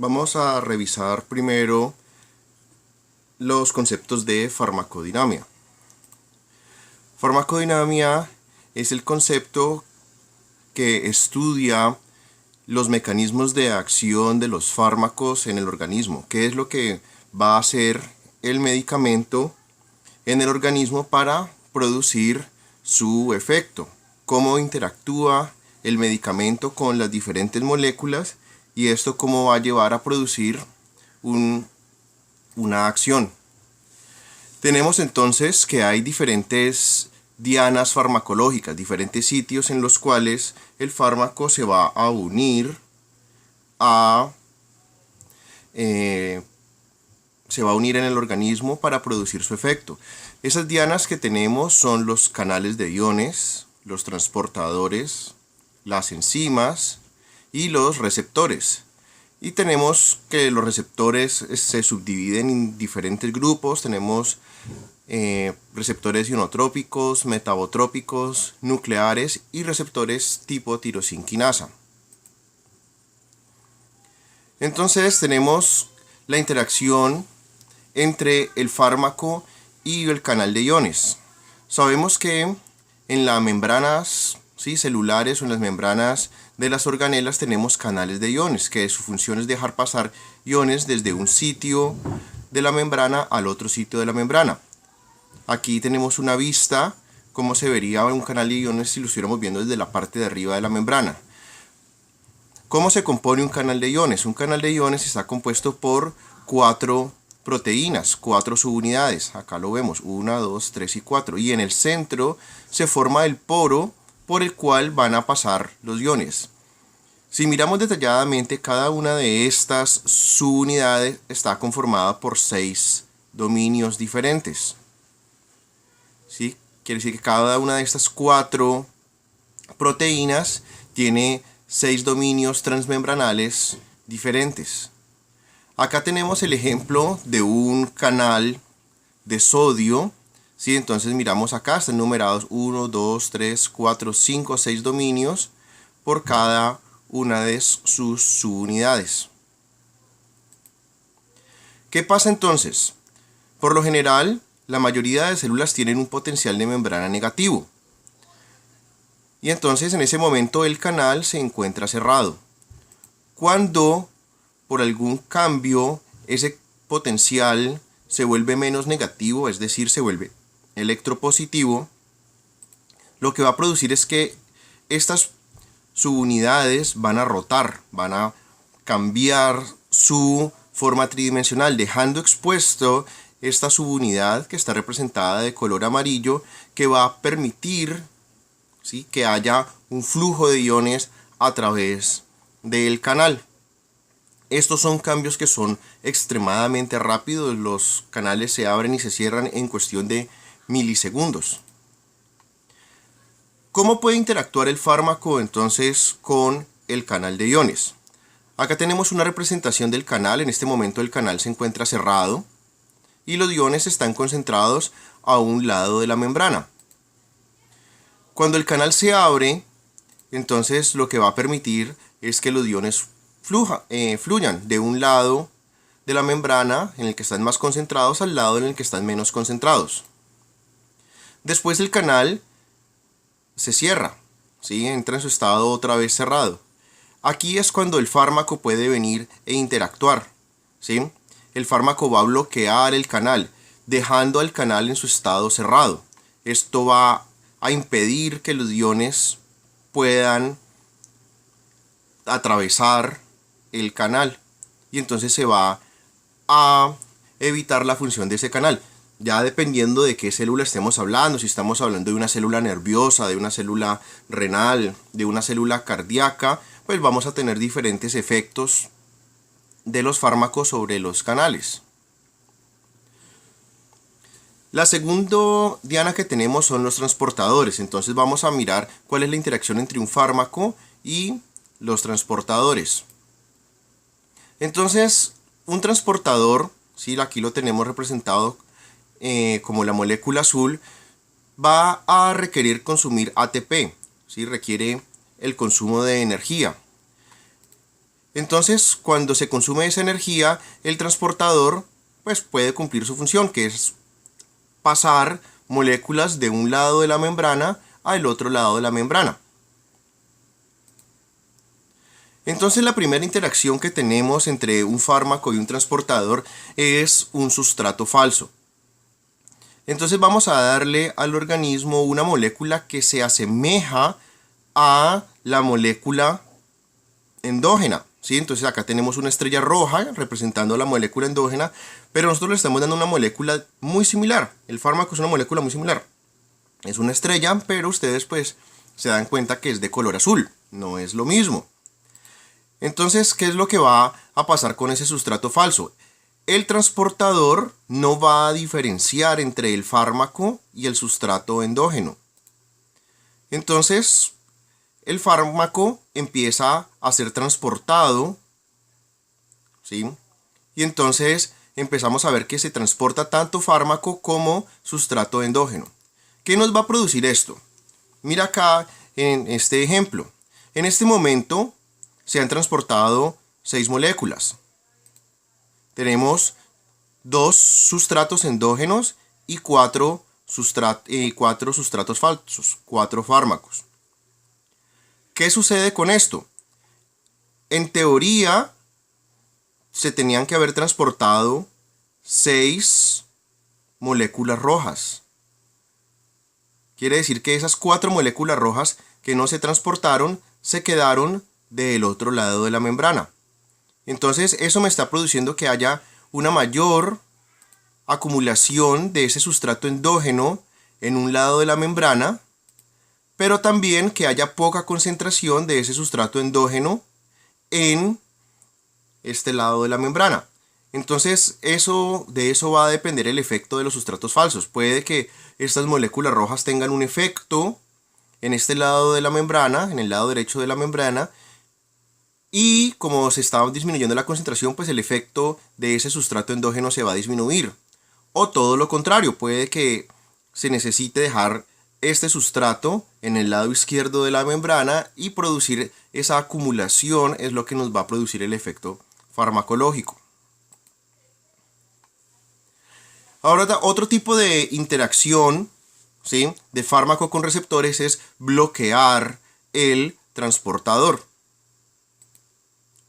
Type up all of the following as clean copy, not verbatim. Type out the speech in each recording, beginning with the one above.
Vamos a revisar primero los conceptos de farmacodinámica. Farmacodinámica es el concepto que estudia los mecanismos de acción de los fármacos en el organismo. ¿Qué es lo que va a hacer el medicamento en el organismo para producir su efecto? ¿Cómo interactúa el medicamento con las diferentes moléculas? Y esto cómo va a llevar a producir una acción. Tenemos entonces que hay diferentes dianas farmacológicas, diferentes sitios en los cuales el fármaco se va a unir en el organismo para producir su efecto. Esas dianas que tenemos son los canales de iones, los transportadores, las enzimas y los receptores. Y tenemos que los receptores se subdividen en diferentes grupos. Tenemos receptores ionotrópicos, metabotrópicos, nucleares y receptores tipo tirosinquinasa. Entonces tenemos la interacción entre el fármaco y el canal de iones. Sabemos que en las membranas celulares o en las membranas de las organelas tenemos canales de iones, que su función es dejar pasar iones desde un sitio de la membrana al otro sitio de la membrana. Aquí tenemos una vista, como se vería un canal de iones si lo estuviéramos viendo desde la parte de arriba de la membrana. ¿Cómo se compone un canal de iones? Un canal de iones está compuesto por 4 proteínas, 4 subunidades. Acá lo vemos, 1, 2, 3 y 4. Y en el centro se forma el poro por el cual van a pasar los iones. Si miramos detalladamente, cada una de estas subunidades está conformada por 6 dominios diferentes. ¿Sí? Quiere decir que cada una de estas 4 proteínas tiene 6 dominios transmembranales diferentes. Acá tenemos el ejemplo de un canal de sodio. ¿Sí? Entonces miramos acá, están numerados 1, 2, 3, 4, 5, 6 dominios por cada una de sus subunidades. ¿Qué pasa entonces? Por lo general, la mayoría de células tienen un potencial de membrana negativo. Y entonces en ese momento el canal se encuentra cerrado. Cuando por algún cambio ese potencial se vuelve menos negativo, es decir, se vuelve electropositivo, lo que va a producir es que estas subunidades van a rotar, van a cambiar su forma tridimensional, dejando expuesto esta subunidad que está representada de color amarillo, que va a permitir que haya un flujo de iones a través del canal. Estos son cambios que son extremadamente rápidos. Los canales se abren y se cierran en cuestión de milisegundos. ¿Cómo puede interactuar el fármaco entonces con el canal de iones? Acá tenemos una representación del canal. En este momento el canal se encuentra cerrado y los iones están concentrados a un lado de la membrana. Cuando el canal se abre, entonces lo que va a permitir es que los iones fluyan de un lado de la membrana en el que están más concentrados al lado en el que están menos concentrados. Después el canal se cierra, ¿sí? Entra en su estado otra vez cerrado. Aquí es cuando el fármaco puede venir e interactuar, ¿sí? El fármaco va a bloquear el canal, dejando al canal en su estado cerrado. Esto va a impedir que los iones puedan atravesar el canal y entonces se va a evitar la función de ese canal. Ya dependiendo de qué célula estemos hablando, si estamos hablando de una célula nerviosa, de una célula renal, de una célula cardíaca, pues vamos a tener diferentes efectos de los fármacos sobre los canales. La segunda diana que tenemos son los transportadores. Entonces vamos a mirar cuál es la interacción entre un fármaco y los transportadores. Entonces, un transportador, ¿sí? Aquí lo tenemos representado como la molécula azul, va a requerir consumir ATP, ¿sí? Requiere el consumo de energía. Entonces, cuando se consume esa energía, el transportador pues puede cumplir su función, que es pasar moléculas de un lado de la membrana al otro lado de la membrana. Entonces la primera interacción que tenemos entre un fármaco y un transportador es un sustrato falso. Entonces vamos a darle al organismo una molécula que se asemeja a la molécula endógena. ¿Sí? Entonces acá tenemos una estrella roja representando la molécula endógena, pero nosotros le estamos dando una molécula muy similar. El fármaco es una molécula muy similar. Es una estrella, pero ustedes pues se dan cuenta que es de color azul. No es lo mismo. Entonces, ¿qué es lo que va a pasar con ese sustrato falso? El transportador no va a diferenciar entre el fármaco y el sustrato endógeno. Entonces, el fármaco empieza a ser transportado, ¿sí? Y entonces empezamos a ver que se transporta tanto fármaco como sustrato endógeno. ¿Qué nos va a producir esto? Mira acá en este ejemplo. En este momento se han transportado 6 moléculas. Tenemos 2 sustratos endógenos y 4 sustratos falsos, 4 fármacos. ¿Qué sucede con esto? En teoría, se tenían que haber transportado 6 moléculas rojas. Quiere decir que esas 4 moléculas rojas que no se transportaron se quedaron del otro lado de la membrana. Entonces eso me está produciendo que haya una mayor acumulación de ese sustrato endógeno en un lado de la membrana, pero también que haya poca concentración de ese sustrato endógeno en este lado de la membrana. Entonces de eso va a depender el efecto de los sustratos falsos. Puede que estas moléculas rojas tengan un efecto en este lado de la membrana, en el lado derecho de la membrana, y como se está disminuyendo la concentración, pues el efecto de ese sustrato endógeno se va a disminuir. O todo lo contrario, puede que se necesite dejar este sustrato en el lado izquierdo de la membrana y producir esa acumulación es lo que nos va a producir el efecto farmacológico. Ahora, otro tipo de interacción, ¿sí?, de fármaco con receptores es bloquear el transportador.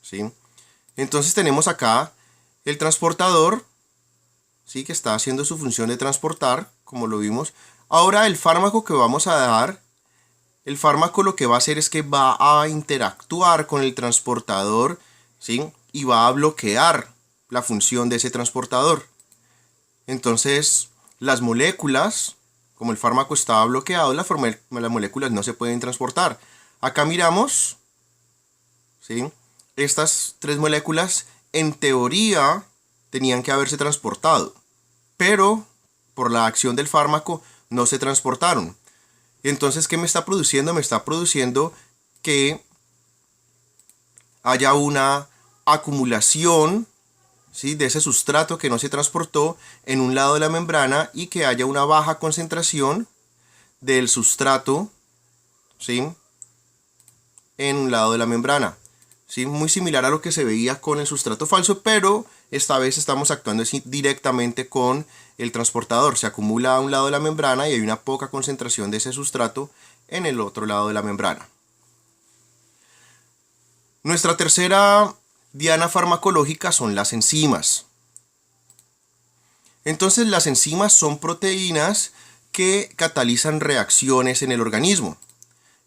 ¿Sí? Entonces tenemos acá el transportador, ¿sí?, que está haciendo su función de transportar, como lo vimos. Ahora el fármaco que vamos a dar, el fármaco lo que va a hacer es que va a interactuar con el transportador, ¿sí?, y va a bloquear la función de ese transportador. Entonces las moléculas, como el fármaco estaba bloqueado, las moléculas no se pueden transportar. Acá miramos, ¿sí?, estas 3 moléculas en teoría tenían que haberse transportado, pero por la acción del fármaco no se transportaron. Entonces, ¿qué me está produciendo? Me está produciendo que haya una acumulación, ¿sí?, de ese sustrato que no se transportó en un lado de la membrana y que haya una baja concentración del sustrato, ¿sí?, en un lado de la membrana. ¿Sí? Muy similar a lo que se veía con el sustrato falso, pero esta vez estamos actuando directamente con el transportador. Se acumula a un lado de la membrana y hay una poca concentración de ese sustrato en el otro lado de la membrana. Nuestra tercera diana farmacológica son las enzimas. Entonces las enzimas son proteínas que catalizan reacciones en el organismo.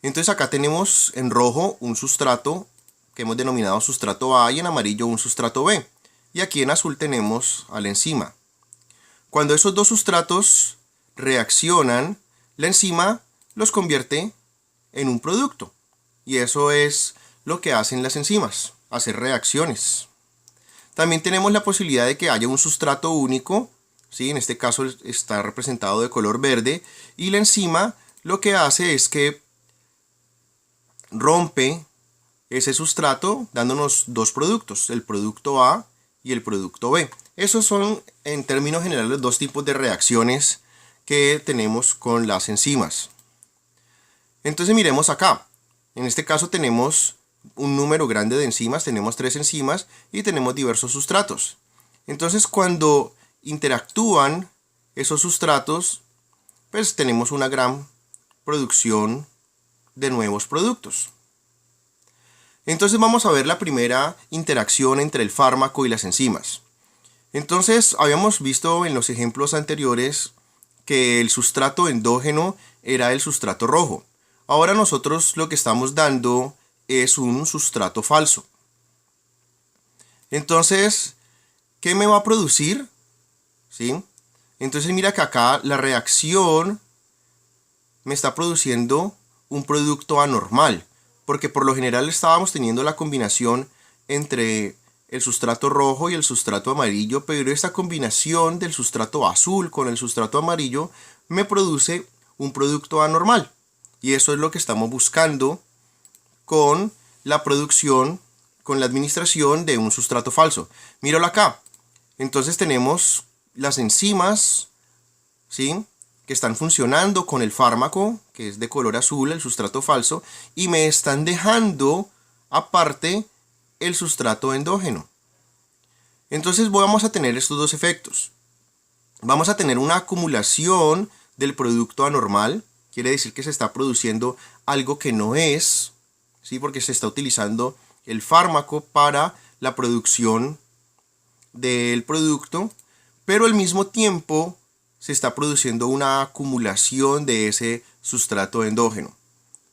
Entonces acá tenemos en rojo un sustrato que hemos denominado sustrato A y en amarillo un sustrato B. Y aquí en azul tenemos a la enzima. Cuando esos dos sustratos reaccionan, la enzima los convierte en un producto. Y eso es lo que hacen las enzimas, hacer reacciones. También tenemos la posibilidad de que haya un sustrato único, ¿sí? En este caso está representado de color verde, y la enzima lo que hace es que rompe ese sustrato dándonos 2 productos, el producto A y el producto B. Esos son en términos generales 2 tipos de reacciones que tenemos con las enzimas. Entonces miremos acá. En este caso tenemos un número grande de enzimas, tenemos 3 enzimas y tenemos diversos sustratos. Entonces cuando interactúan esos sustratos, pues tenemos una gran producción de nuevos productos. Entonces vamos a ver la primera interacción entre el fármaco y las enzimas. Entonces habíamos visto en los ejemplos anteriores que el sustrato endógeno era el sustrato rojo. Ahora nosotros lo que estamos dando es un sustrato falso. Entonces, ¿qué me va a producir? ¿Sí? Entonces mira que acá la reacción me está produciendo un producto anormal, porque por lo general estábamos teniendo la combinación entre el sustrato rojo y el sustrato amarillo, pero esta combinación del sustrato azul con el sustrato amarillo me produce un producto anormal. Y eso es lo que estamos buscando con la producción, con la administración de un sustrato falso. Míralo acá. Entonces tenemos las enzimas, ¿sí?, que están funcionando con el fármaco, que es de color azul, el sustrato falso, y me están dejando aparte el sustrato endógeno. Entonces vamos a tener estos dos efectos. Vamos a tener una acumulación del producto anormal, quiere decir que se está produciendo algo que no es, ¿sí?, porque se está utilizando el fármaco para la producción del producto, pero al mismo tiempo se está produciendo una acumulación de ese sustrato endógeno.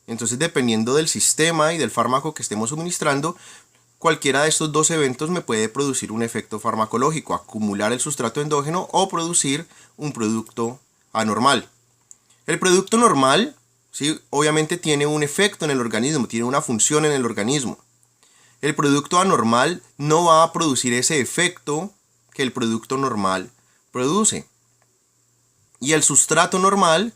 Entonces, dependiendo del sistema y del fármaco que estemos suministrando, cualquiera de estos dos eventos me puede producir un efecto farmacológico, acumular el sustrato endógeno o producir un producto anormal. El producto normal, ¿sí?, obviamente tiene un efecto en el organismo, tiene una función en el organismo. El producto anormal no va a producir ese efecto que el producto normal produce. Y el sustrato normal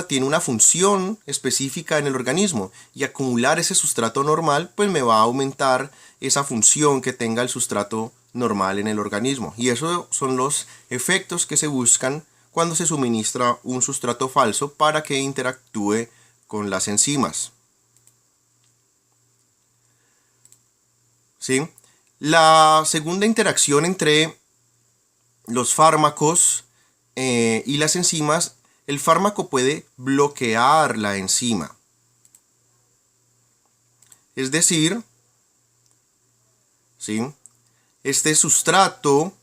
tiene una función específica en el organismo, y acumular ese sustrato normal pues me va a aumentar esa función que tenga el sustrato normal en el organismo. Y esos son los efectos que se buscan cuando se suministra un sustrato falso para que interactúe con las enzimas. ¿Sí? La segunda interacción entre los fármacos y las enzimas, el fármaco puede bloquear la enzima. Es decir, ¿sí?, este sustrato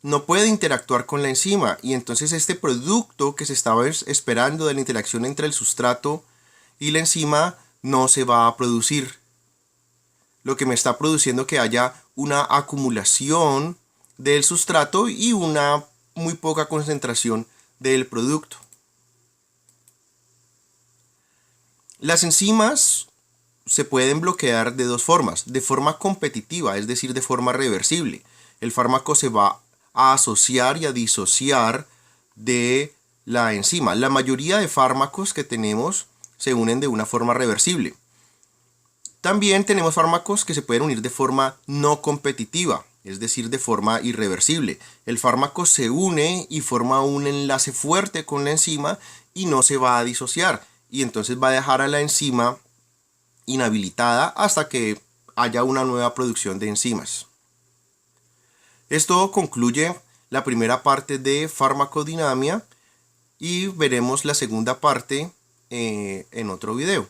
no puede interactuar con la enzima, y entonces este producto que se estaba esperando de la interacción entre el sustrato y la enzima no se va a producir. Lo que me está produciendo que haya una acumulación del sustrato y una muy poca concentración del producto. Las enzimas se pueden bloquear de dos formas: de forma competitiva, es decir, de forma reversible. El fármaco se va a asociar y a disociar de la enzima. La mayoría de fármacos que tenemos se unen de una forma reversible. También tenemos fármacos que se pueden unir de forma no competitiva, es decir, de forma irreversible. El fármaco se une y forma un enlace fuerte con la enzima y no se va a disociar, y entonces va a dejar a la enzima inhabilitada hasta que haya una nueva producción de enzimas. Esto concluye la primera parte de farmacodinamia y veremos la segunda parte en otro video.